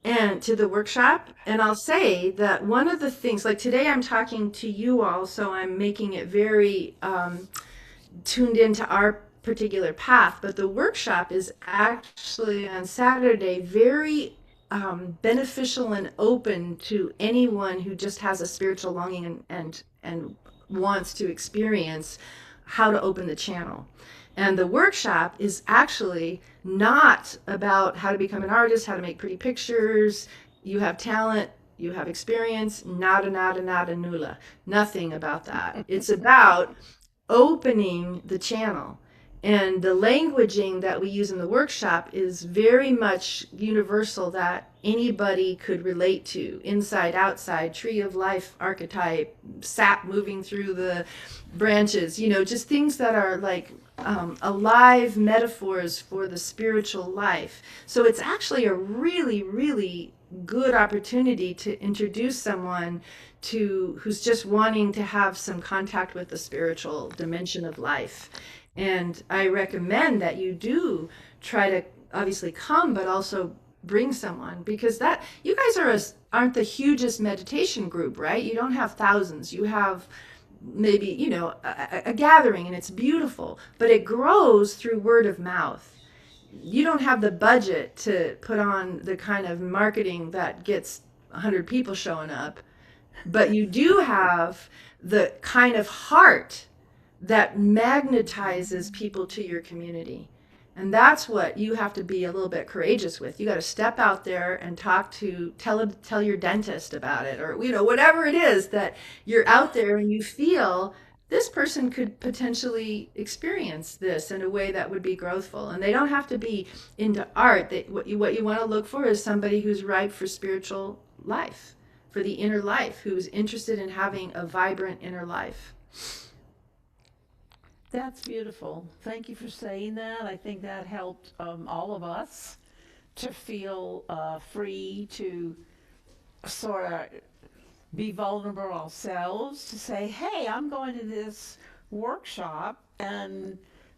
and to the workshop. And I'll say that one of the things, like today, I'm talking to you all, so I'm making it very tuned into our particular path. But the workshop is actually on Saturday very beneficial and open to anyone who just has a spiritual longing and wants to experience how to open the channel. And the workshop is actually not about how to become an artist, how to make pretty pictures. You have talent, you have experience, nada, nada, nada, nula. Nothing about that. It's about opening the channel. And the languaging that we use in the workshop is very much universal, that anybody could relate to. Inside, outside, tree of life archetype, sap moving through the branches, just things that are like alive metaphors for the spiritual life. So it's actually a really, really good opportunity to introduce someone to who's just wanting to have some contact with the spiritual dimension of life. And I recommend that you do try to obviously come, but also bring someone, because that you guys aren't the hugest meditation group, right? You don't have thousands. You have maybe a gathering, and it's beautiful, but it grows through word of mouth. You don't have the budget to put on the kind of marketing that gets 100 people showing up, but you do have the kind of heart that magnetizes people to your community. And that's what you have to be a little bit courageous with. You got to step out there and tell your dentist about it, or whatever it is that you're out there and you feel this person could potentially experience this in a way that would be growthful. And they don't have to be into art. What you want to look for is somebody who's ripe for spiritual life, for the inner life, who's interested in having a vibrant inner life. That's beautiful. Thank you for saying that. I think that helped all of us to feel free to sort of be vulnerable ourselves, to say, hey, I'm going to this workshop, and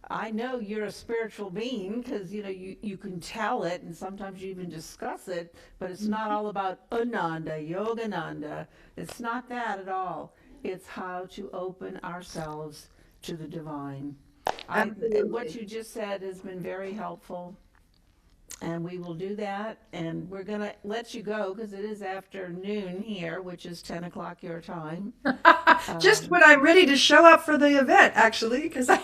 I know you're a spiritual being, because you can tell it, and sometimes you even discuss it, but it's not all about Ananda, Yogananda. It's not that at all. It's how to open ourselves to the divine. What Absolutely. you just said has been very helpful, and we will do that. And we're gonna let you go because it is afternoon here, which is 10 o'clock your time. Just Um, when I'm ready to show up for the event, actually, because I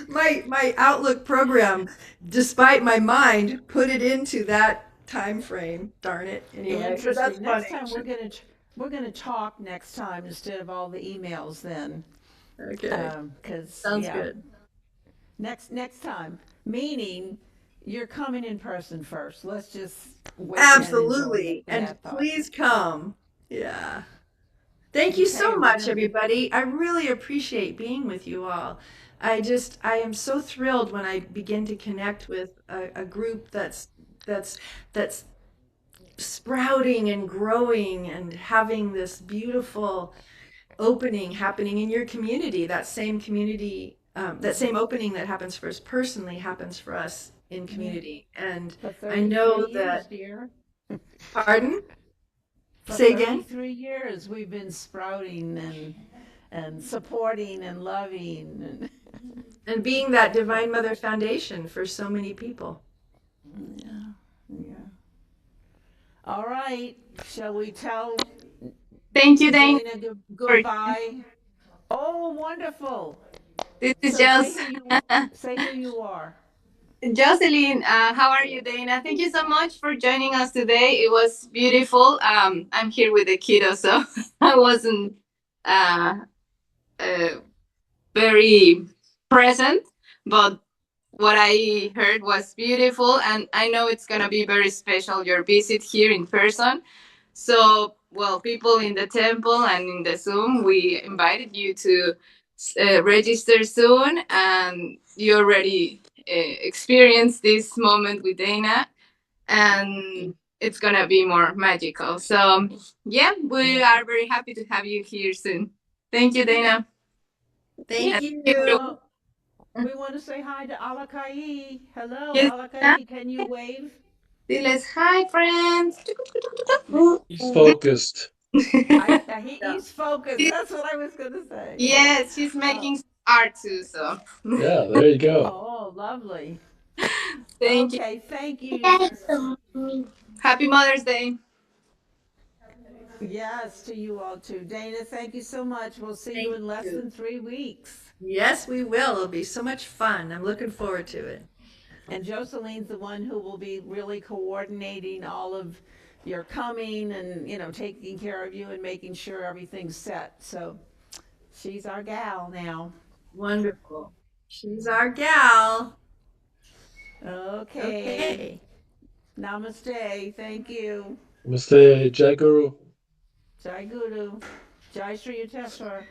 my Outlook program, despite my mind, put it into that time frame. Darn it. Anyway, but that's Interesting. Next funny. time we're gonna talk next time instead of all the emails then. Okay, 'Cause sounds yeah, good. next time. Meaning you're coming in person first. Let's just wait and enjoy Absolutely, and that thought. please come. Yeah. Thank you Okay, so we're much, gonna everybody. I really appreciate being with you all. I am so thrilled when I begin to connect with a group that's that's sprouting and growing and having this beautiful opening happening in your community. That same community, that same opening that happens for us personally happens for us in yeah, community. And for I 33 know years, that, dear. pardon? For Say again? 33 years we've been sprouting and supporting and loving And being that Divine Mother Foundation for so many people. and yeah, yeah. All right, shall we tell Thank you, Dane. Dana For goodbye? Oh, wonderful. this is So just say who you are. Jocelyn. How are you, Dana? Thank you so much for joining us today. It was beautiful. I'm here with the kiddo, so I wasn't uh, uh, very present, but what I heard was beautiful, and I know it's gonna be very special your visit here in person. So, well, people in the temple and in the Zoom, we invited you to register soon, and you already experienced this moment with Dana, and it's gonna be more magical. So, yeah, we are very happy to have you here soon. Thank you, Dana. Thank And you. Oh, we want to say hi to Alakai. Hello, yes, Dana, Alakai. Can you wave? diles hi, friends. He's focused. Yeah. He's focused. That's what I was gonna say. Yes, she's Oh, making art too, so Yeah, there you go. oh, lovely. thank you. Okay, thank you. Happy Mother's Day. Yes, to you all too. Dana, thank you so much. We'll see you Thank in less you. than 3 weeks. Yes, we will. It'll be so much fun. I'm looking forward to it. And Joseline's the one who will be really coordinating all of your coming and, taking care of you and making sure everything's set. So she's our gal now. Wonderful. She's our gal. Okay. Okay. Namaste. Thank you. Namaste, Jai Guru. Jai Guru. Jai Sri Yukteswar.